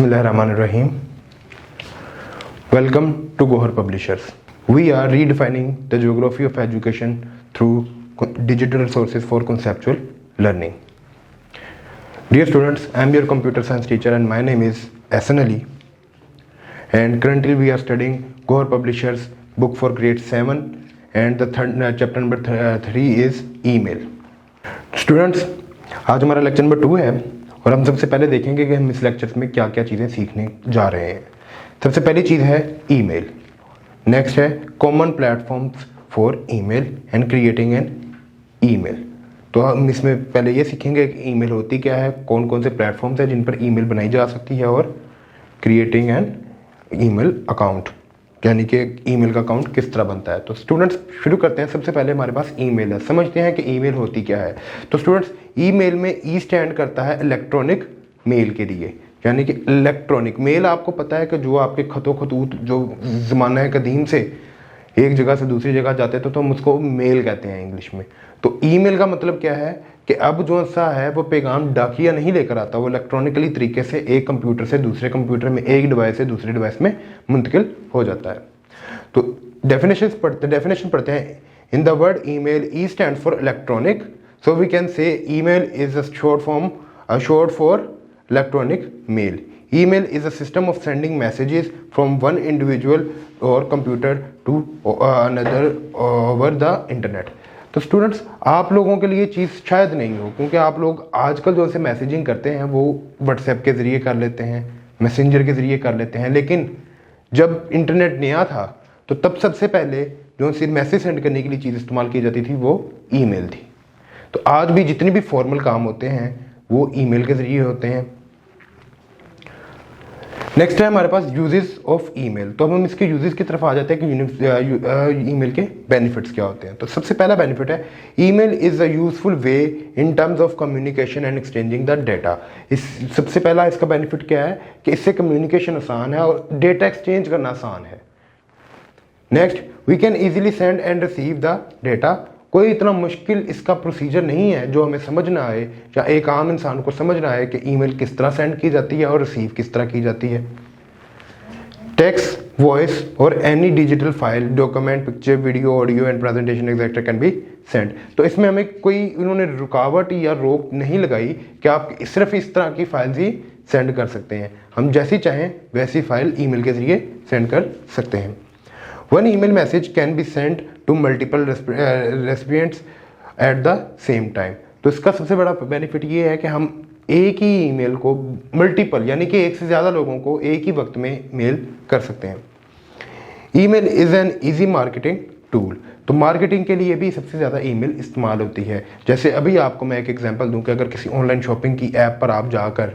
Bismillahirrahmanirrahim. Welcome to Gohar Publishers. We are redefining the geography of education through digital resources for conceptual learning. Dear students, I am your computer science teacher and my name is SN Ali. And currently we are studying Gohar Publishers book for grade 7 and the chapter number 3 is email. Students, आज हमारा lecture number 2 है और हम सबसे पहले देखेंगे कि हम इस लेक्चर में क्या क्या चीज़ें सीखने जा रहे हैं। सबसे पहली चीज़ है ईमेल, नेक्स्ट है common platforms for email and creating an email. तो हम इसमें पहले ये सीखेंगे कि ईमेल होती क्या है, कौन कौन से प्लेटफॉर्म्स हैं जिन पर ईमेल बनाई जा सकती है और क्रिएटिंग एन ईमेल अकाउंट, यानी कि ईमेल का अकाउंट किस तरह बनता है। तो स्टूडेंट्स शुरू करते हैं। सबसे पहले हमारे पास ईमेल है, समझते हैं कि ईमेल होती क्या है। तो स्टूडेंट्स ईमेल में ई स्टैंड करता है इलेक्ट्रॉनिक मेल के लिए, यानी कि इलेक्ट्रॉनिक मेल आपको पता है कि जो आपके खतूत जो ज़माना है कदीम से एक जगह से दूसरी जगह जाते थे तो हम उसको मेल कहते हैं इंग्लिश में। तो ईमेल का मतलब क्या है कि अब जो सा है वो पैगाम डाकिया नहीं लेकर आता, वो इलेक्ट्रॉनिकली तरीके से एक कंप्यूटर से दूसरे कंप्यूटर में, एक डिवाइस से दूसरे डिवाइस में मुंतकिल हो जाता है। तो डेफिनेशन पढ़ते हैं। In the word email, E stand for electronic, so we can say email is a short for electronic mail. Email is a system of sending messages from one individual or computer to another over the internet. तो students आप लोगों के लिए चीज़ शायद नहीं हो, क्योंकि आप लोग आजकल जो से मैसेजिंग करते हैं वो व्हाट्सएप के ज़रिए कर लेते हैं, मैसेंजर के ज़रिए कर लेते हैं। लेकिन जब इंटरनेट नया था तो तब सबसे पहले जो सी मैसेज सेंड करने के लिए चीज़ इस्तेमाल की जाती थी वो ईमेल थी। तो आज भी जितने भी फॉर्मल काम होते हैं वो ईमेल के ज़रिए होते हैं। नेक्स्ट है हमारे पास यूजेस ऑफ ईमेल। तो अब हम इसके यूजेस की तरफ आ जाते हैं कि ईमेल के बेनिफिट्स क्या होते हैं। तो सबसे पहला बेनिफिट है email is a useful way in terms of communication and exchanging the data. सबसे पहला इसका बेनिफिट क्या है कि इससे कम्युनिकेशन आसान है और डेटा एक्सचेंज करना आसान है। Next, we can easily send and receive the data. कोई इतना मुश्किल इसका प्रोसीजर नहीं है जो हमें समझ ना आए या एक आम इंसान को समझ ना आए कि ईमेल किस तरह सेंड की जाती है और रिसीव किस तरह की जाती है। टेक्स्ट, वॉइस और any digital file, document, picture, video, audio and presentation etcetera can be send. तो इसमें हमें कोई उन्होंने रुकावट या रोक नहीं लगाई कि आप सिर्फ इस तरह की फाइल्स ही सेंड कर सकते हैं। हम जैसी चाहें वैसी फाइल ईमेल के जरिए सेंड कर सकते हैं। One email message can be sent to multiple recipients at the same time. तो इसका सबसे बड़ा बेनिफिट ये है कि हम एक ही ईमेल को मल्टीपल, यानी कि एक से ज़्यादा लोगों को एक ही वक्त में मेल कर सकते हैं। Email is an easy marketing tool. तो मार्केटिंग के लिए भी सबसे ज़्यादा ईमेल इस्तेमाल होती है। जैसे अभी आपको मैं एक एग्जांपल दूं कि अगर किसी ऑनलाइन शॉपिंग की ऐप पर आप जाकर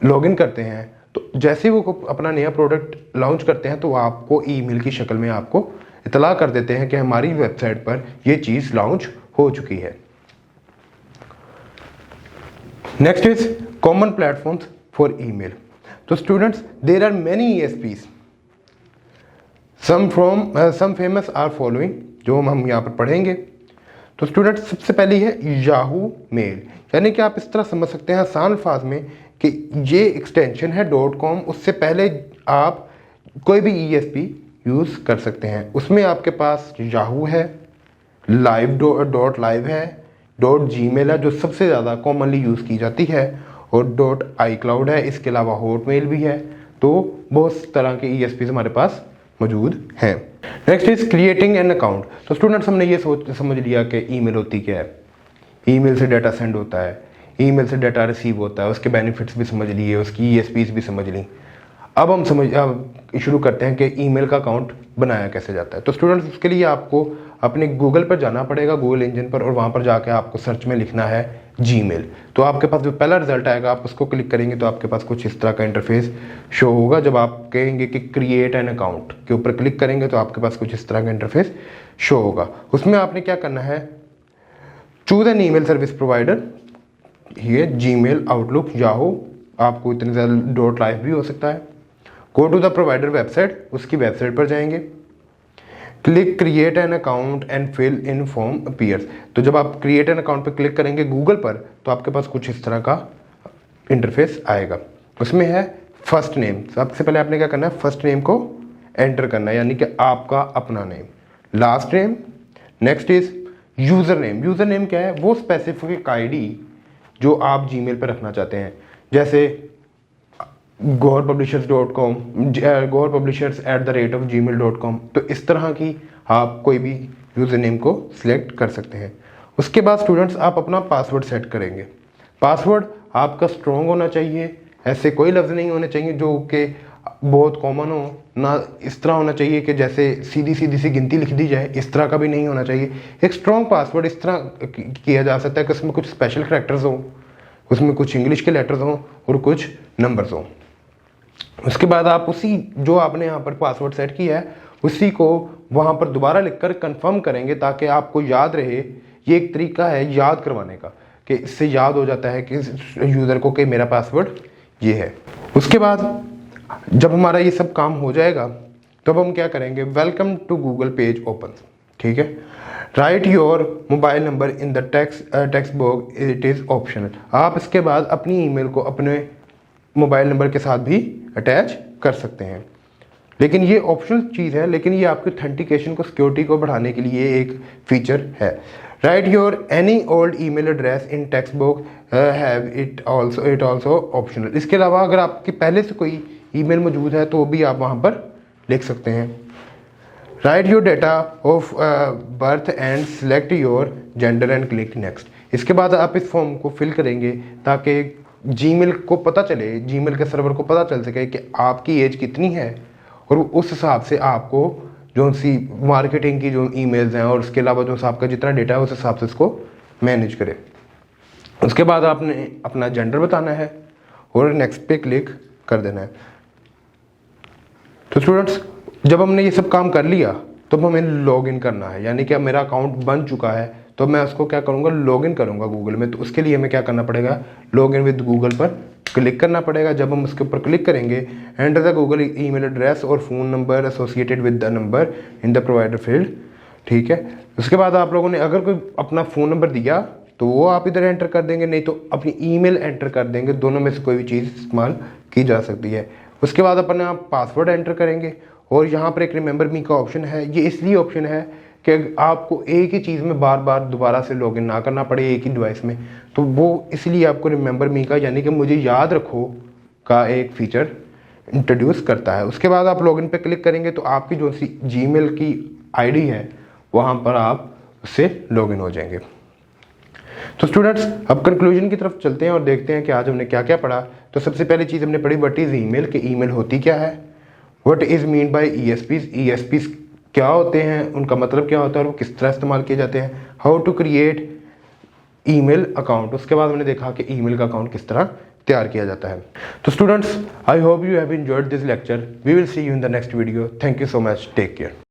लॉगिन करते हैं तो जैसे वो अपना नया प्रोडक्ट लॉन्च करते हैं तो आपको ईमेल की शक्ल में आपको इतला कर देते हैं कि हमारी वेबसाइट पर ये चीज़ लॉन्च हो चुकी है। Next is common platforms for email. तो students there are many ESPs, some famous are following, जो हम यहाँ पर पढ़ेंगे। तो स्टूडेंट्स सबसे पहली है याहू मेल, यानी कि आप इस तरह समझ सकते हैं आसान अल्फाज में कि ये एक्सटेंशन है .com। उससे पहले आप कोई भी ESP यूज़ कर सकते हैं। उसमें आपके पास याहू है, live है, .gmail है जो सबसे ज़्यादा कॉमनली यूज़ की जाती है, और .iCloud है। इसके अलावा हॉटमेल भी है। तो बहुत तरह के ESPs हमारे पास मौजूद हैं। Next is creating an account. तो स्टूडेंट्स हमने ये समझ लिया कि ईमेल होती क्या है। ईमेल से डाटा सेंड होता है, ईमेल से डाटा रिसीव होता है, उसके बेनिफिट्स भी समझ लिए, उसकी ESPs भी समझ ली। अब हम शुरू करते हैं कि ईमेल का अकाउंट बनाया कैसे जाता है। तो स्टूडेंट्स उसके लिए आपको अपने गूगल पर जाना पड़ेगा, गूगल इंजन पर, और वहाँ पर जाके आपको सर्च में लिखना है Gmail। तो आपके पास जो पहला रिजल्ट आएगा आप उसको क्लिक करेंगे तो आपके पास कुछ इस तरह का इंटरफेस शो होगा। जब आप कहेंगे कि क्रिएट एन अकाउंट के ऊपर क्लिक करेंगे तो आपके पास कुछ इस तरह का इंटरफेस शो होगा। उसमें आपने क्या करना है, choose an email service provider, ये Gmail, आउटलुक, याहू, आपको इतने ज़्यादा .live भी हो सकता है। Go to the provider website, उसकी वेबसाइट पर जाएंगे, click create an account and fill in form appears. तो जब आप क्रिएट एन अकाउंट पर क्लिक करेंगे गूगल पर तो आपके पास कुछ इस तरह का इंटरफेस आएगा। उसमें है फर्स्ट नेम, सबसे पहले आपने क्या करना है, फर्स्ट नेम को एंटर करना है, यानी कि आपका अपना name, last name. Next is user name. User name क्या है, वो स्पेसिफिक आईडी जो आप जीमेल पर रखना चाहते हैं, जैसे gorepublishers.com, gorepublishers@gmail.com। तो इस तरह की आप कोई भी यूज़र नेम को सिलेक्ट कर सकते हैं। उसके बाद स्टूडेंट्स आप अपना पासवर्ड सेट करेंगे। पासवर्ड आपका स्ट्रॉन्ग होना चाहिए, ऐसे कोई लफ्ज़ नहीं होने चाहिए जो कि बहुत कॉमन हो, ना इस तरह होना चाहिए कि जैसे सीधी सी गिनती लिख दी जाए, इस तरह का भी नहीं होना चाहिए। एक स्ट्रॉन्ग पासवर्ड इस तरह किया जा सकता है कि उसमें कुछ स्पेशल कैरेक्टर्स हों, उसमें कुछ इंग्लिश के लेटर्स हों और कुछ नंबर्स हों। उसके बाद आप उसी जो आपने यहाँ पर पासवर्ड सेट किया है उसी को वहाँ पर दोबारा लिखकर कंफर्म करेंगे, ताकि आपको याद रहे। ये एक तरीका है याद करवाने का, कि इससे याद हो जाता है कि यूज़र को कि मेरा पासवर्ड ये है। उसके बाद जब हमारा ये सब काम हो जाएगा तब हम क्या करेंगे, welcome to Google page open, ठीक है। Write your mobile number in the text box, it is optional. आप इसके बाद अपनी ईमेल को अपने मोबाइल नंबर के साथ भी अटैच कर सकते हैं, लेकिन ये ऑप्शनल चीज़ है, लेकिन ये आपकी ऑथेंटिकेशन को, सिक्योरिटी को बढ़ाने के लिए एक फीचर है। Write your any old email address in text box have it also optional. इसके अलावा अगर आपके पहले से कोई ईमेल मौजूद है तो भी आप वहाँ पर लिख सकते हैं। Right your data of birth and select your gender and click next. इसके बाद आप इस फॉर्म को फिल करेंगे ताकि जीमेल को पता चले, जीमेल के सर्वर को पता चल सके कि आपकी एज कितनी है, और उस हिसाब से आपको जो सी मार्केटिंग की जो ईमेल्स हैं और उसके अलावा जो आपका जितना डेटा है उस हिसाब से इसको मैनेज करें। उसके बाद आपने अपना जेंडर बताना है और नेक्स्ट पे क्लिक कर देना है। तो स्टूडेंट्स जब हमने ये सब काम कर लिया तो हमें लॉग इन करना है, यानी कि अब मेरा अकाउंट बन चुका है तो मैं उसको क्या करूँगा, लॉग इन करूँगा गूगल में। तो उसके लिए हमें क्या करना पड़ेगा, लॉग इन विद गूगल पर क्लिक करना पड़ेगा। जब हम उसके ऊपर क्लिक करेंगे, enter the Google email address और phone number associated with the number in the provider field, ठीक है। उसके बाद आप लोगों ने अगर कोई अपना फ़ोन नंबर दिया तो वो आप इधर एंटर कर देंगे, नहीं तो अपनी ईमेल एंटर कर देंगे, दोनों में से कोई भी चीज़ इस्तेमाल की जा सकती है। उसके बाद अपने आप पासवर्ड एंटर करेंगे और यहाँ पर एक रिमेंबर मी का ऑप्शन है। ये इसलिए ऑप्शन है कि आपको एक ही चीज़ में बार बार दोबारा से लॉगिन ना करना पड़े एक ही डिवाइस में, तो वो इसलिए आपको रिमेंबर मी का, यानी कि मुझे याद रखो का एक फ़ीचर इंट्रोड्यूस करता है। उसके बाद आप लॉगिन पे क्लिक करेंगे तो आपकी जो सी जीमेल की आईडी है वहाँ पर आप उससे लॉगिन हो जाएंगे। तो स्टूडेंट्स अब कंक्लूजन की तरफ चलते हैं और देखते हैं कि आज हमने क्या क्या पढ़ा। तो सबसे पहली चीज़ हमने पढ़ी व्हाट इज़ ईमेल, कि ईमेल होती क्या है। व्हाट इज़ मीन बाय ईएसपीज, ईएसपीज क्या होते हैं, उनका मतलब क्या होता है और वो किस तरह इस्तेमाल किए जाते हैं। How to create email account, उसके बाद हमने देखा कि ईमेल का अकाउंट किस तरह तैयार किया जाता है। तो students I hope you have enjoyed this lecture. We will see you in the next video. Thank you so much, take care.